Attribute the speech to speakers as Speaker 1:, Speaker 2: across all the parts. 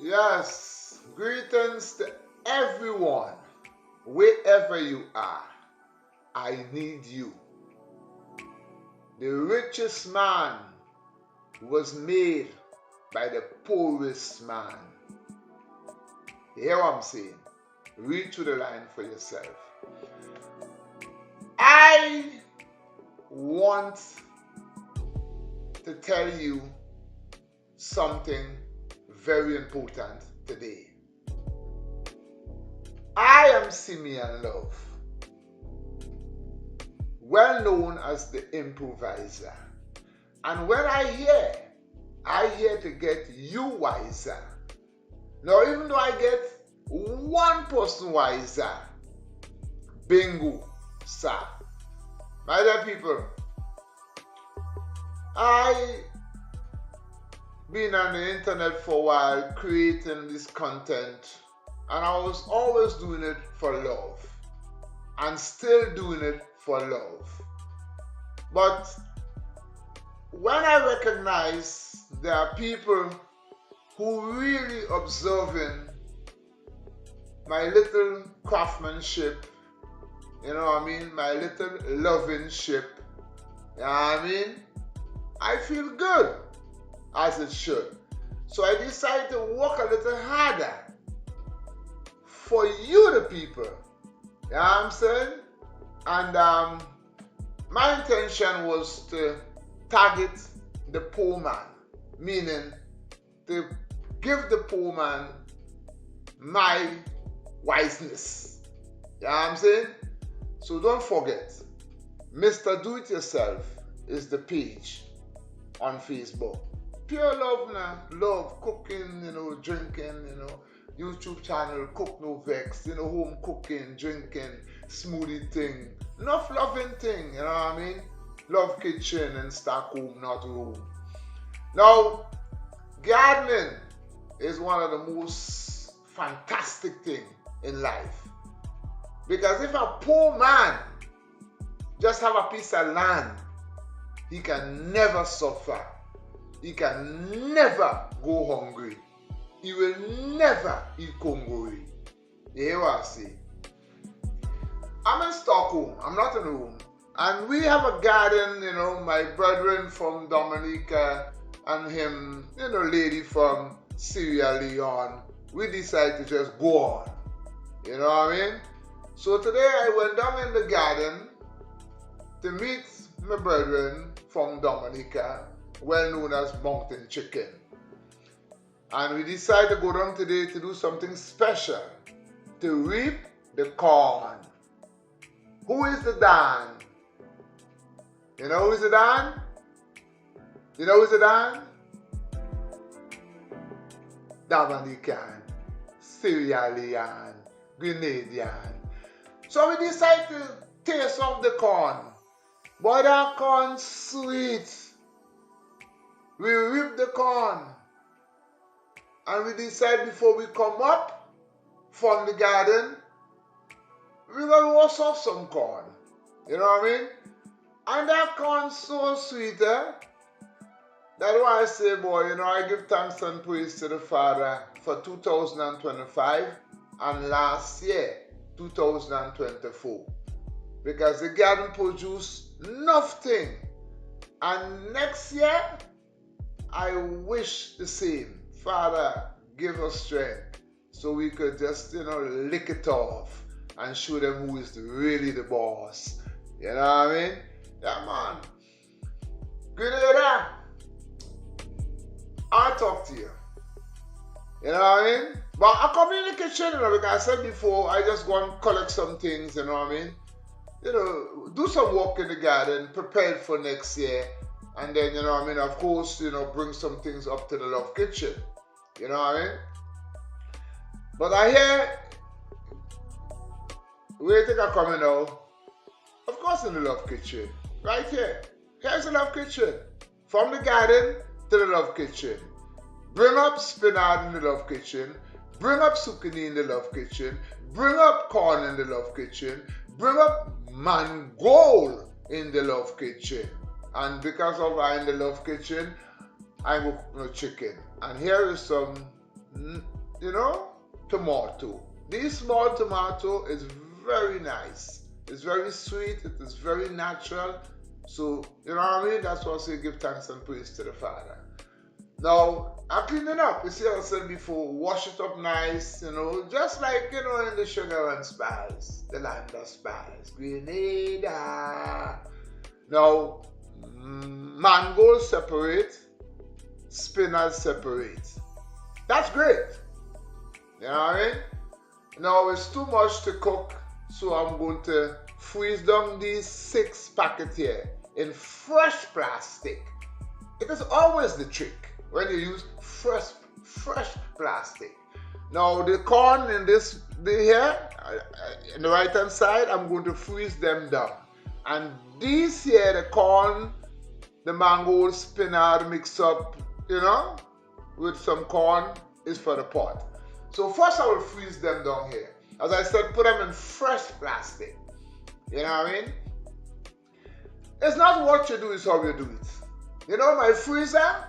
Speaker 1: Yes, greetings to everyone, wherever you are. I need you. The richest man was made by the poorest man. You hear what I'm saying? Read through the line for yourself. I want to tell you something very important today. I am Simeon Love, well known as the improviser. And when I hear to get you wiser. Now, even though I get one person wiser, bingo, sir. My dear people, I been on the internet for a while creating this content, and I was always doing it for love and still doing it for love. But when I recognize there are people who really observing my little craftsmanship, you know what I mean, my little loving ship, you know what I mean, I feel good, as it should. So I decided to work a little harder for you, the people. You know what I'm saying? And my intention was to target the poor man, meaning to give the poor man my wiseness. You know what I'm saying? So don't forget, Mr. Do It Yourself is the page on Facebook. Pure love now, love, cooking, drinking, YouTube channel, Cook No Vex, home cooking, drinking, smoothie thing, enough loving thing, you know what I mean? Love kitchen and Stockholm, not room. Now, gardening is one of the most fantastic things in life. Because if a poor man just have a piece of land, he can never suffer. He can never go hungry. He will never eat Congori. You hear what I say? I'm in Stockholm. I'm not in Rome. And we have a garden, my brethren from Dominica and him, lady from Sierra Leone. We decided to just go on. You know what I mean? So today I went down in the garden to meet my brethren from Dominica, well known as Mountain Chicken. And we decided to go down today to do something special, to reap the corn. Who is the Dan? You know who is the Dan? You know who is the Dan? Dominican, Sierra Leone, Grenadian. So we decided to taste of the corn. Boy, that corn sweet. We reap the corn. And we decide before we come up from the garden, we're going to roast off some corn. You know what I mean? And that corn so sweet, eh? That's why I say, boy, I give thanks and praise to the Father for 2025 and last year, 2024. Because the garden produced nothing. And next year, I wish the same. Father, give us strength so we could just, lick it off and show them who is really the boss. You know what I mean? Yeah, man. Grenada, I'll talk to you. You know what I mean? But I come in the kitchen, because I said before, I just go and collect some things, you know what I mean? Do some work in the garden, prepare it for next year. And then, of course, bring some things up to the Love Kitchen. You know what I mean? But I hear, where you think I'm coming now? Of course in the Love Kitchen. Right here. Here's the Love Kitchen. From the garden to the Love Kitchen. Bring up spinach in the Love Kitchen. Bring up zucchini in the Love Kitchen. Bring up corn in the Love Kitchen. Bring up mangold in the Love Kitchen. And because of I in the Love Kitchen, I go chicken. And here is some you know, tomato. This small tomato is very nice. It's very sweet. It is very natural. So, you know what I mean? That's why I say give thanks and praise to the Father. Now, I'm cleaning up. You see, I said before, wash it up nice, you know, just like, you know, in the sugar and spice, the land of spice, Grenada. Now, mango separate, spinach separate. That's great. You know what I mean? Now, it's too much to cook, so I'm going to freeze down these 6 packets here in fresh plastic. It is always the trick when you use fresh plastic. Now the corn in this here, in the right hand side, I'm going to freeze them down. And these here, the corn, the mango, spinach mix up, you know, with some corn is for the pot. So first I will freeze them down here. As I said, put them in fresh plastic. You know what I mean? It's not what you do, it's how you do it. You know, my freezer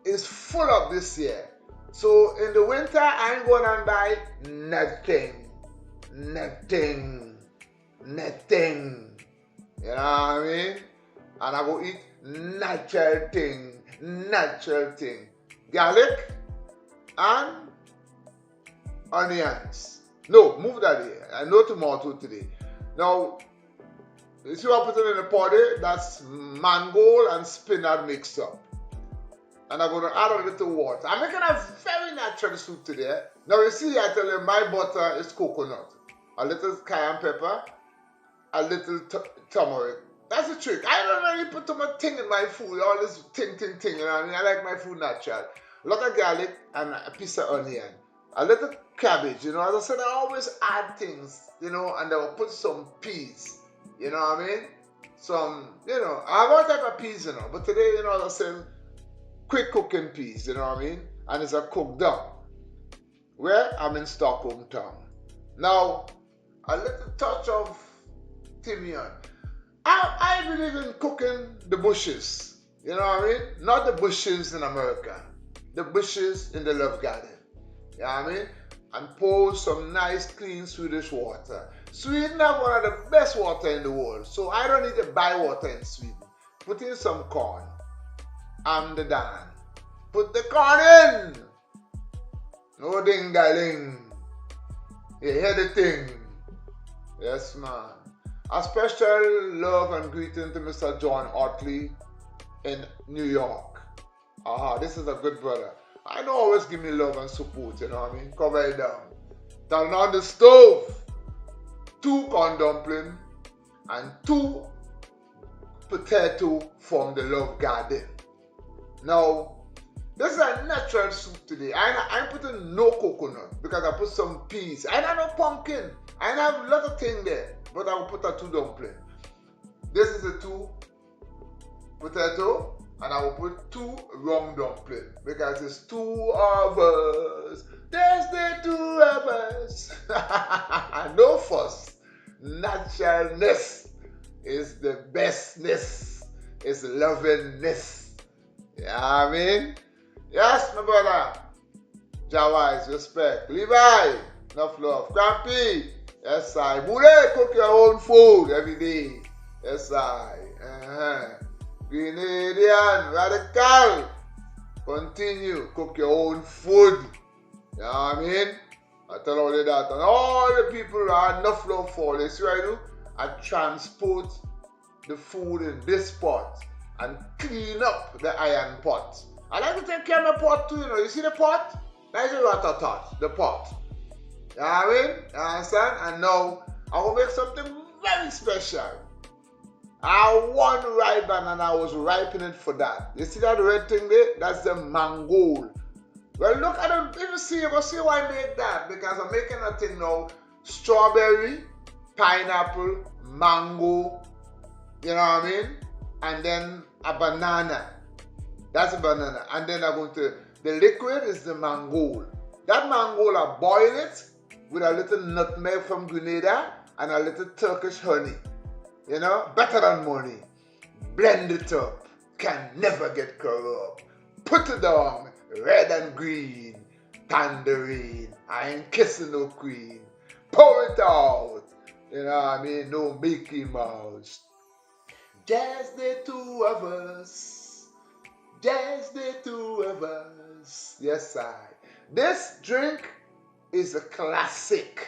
Speaker 1: is full of this year. So in the winter, I ain't going to buy nothing. You know what I mean? And I go eat natural thing. Garlic and onions. No, move that here. I know tomato today. Now, you see what I put it in the pot there? That's mango and spinach mixed up. And I'm going to add a little water. I'm making a very natural soup today. Now you see, I tell you, my butter is coconut. A little cayenne pepper, a little turmeric. That's the trick. I don't really put too much thing in my food. All this thing. You know what I mean? I like my food natural. A lot of garlic and a piece of onion. A little cabbage. You know, as I said, I always add things, you know, and I will put some peas. You know what I mean? Some, you know, I have all type of peas, you know. But today, you know, as I said, quick cooking peas, you know what I mean? And it's a cooked down. Where? I'm in Stockholm town. Now, a little touch of timian. I believe in cooking the bushes. You know what I mean? Not the bushes in America. The bushes in the love garden. You know what I mean? And pour some nice clean Swedish water. Sweden have one of the best water in the world. So I don't need to buy water in Sweden. Put in some corn. I'm the Dan. Put the corn in. No ding-a-ling. You hear the thing. Yes, man. A special love and greeting to Mr. John Otley in New York. This is a good brother. I know always give me love and support, you know what I mean? Cover it down. Turn on the stove. 2 corn dumpling and 2 potato from the love garden. Now, this is a natural soup today. I put in no coconut because I put some peas. I don't know pumpkin. I have a lot of things there, but I will put a 2 dumpling. This is a 2 potato, and I will put 2 round dumpling because it's 2 of us. There's the 2 of us. No fuss. Naturalness is the bestness. It's lovingness. You know what I mean? Yes, my brother. Jawise, respect. Levi, enough love. Crampy, yes, I. Bude, cook your own food every day. Yes, I. Grenadian, radical. Continue, cook your own food. You know what I mean? I tell all of that. And all the people are enough love for this. See what I do? I transport the food in this pot and clean up the iron pot. I like to take care of my pot too, you know. You see the pot? That's a ratatat, the pot. You know what I mean? You understand? And now I will make something very special. I want ripen and I was ripening for that. You see that red thing there? That's the mango. Well, look at them. If you see, you see why I made that. Because I'm making a thing now. Strawberry, pineapple, mango, you know what I mean? And then a banana. That's a banana. And then I'm going to, the liquid is the mango. That mango, I boil it with a little nutmeg from Grenada and a little Turkish honey. You know, better than money. Blend it up. Can never get corrupt. Put it on, red and green. Tangerine. I ain't kissing no queen. Pour it out. You know what I mean? No Mickey Mouse. Just the two of us. Just the two of us. Yes, I. This drink is a classic.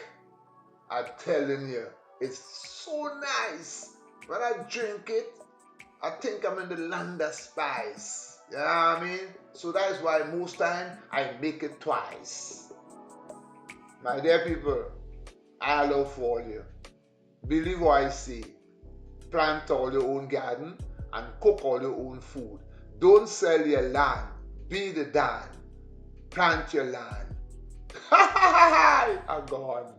Speaker 1: I'm telling you. It's so nice. When I drink it, I think I'm in the land of spice. You know what I mean? So that is why most time I make it twice. My dear people, I love all you. Believe what I say. Plant all your own garden and cook all your own food. Don't sell your land. Be the Dan. Plant your land. I'm gone.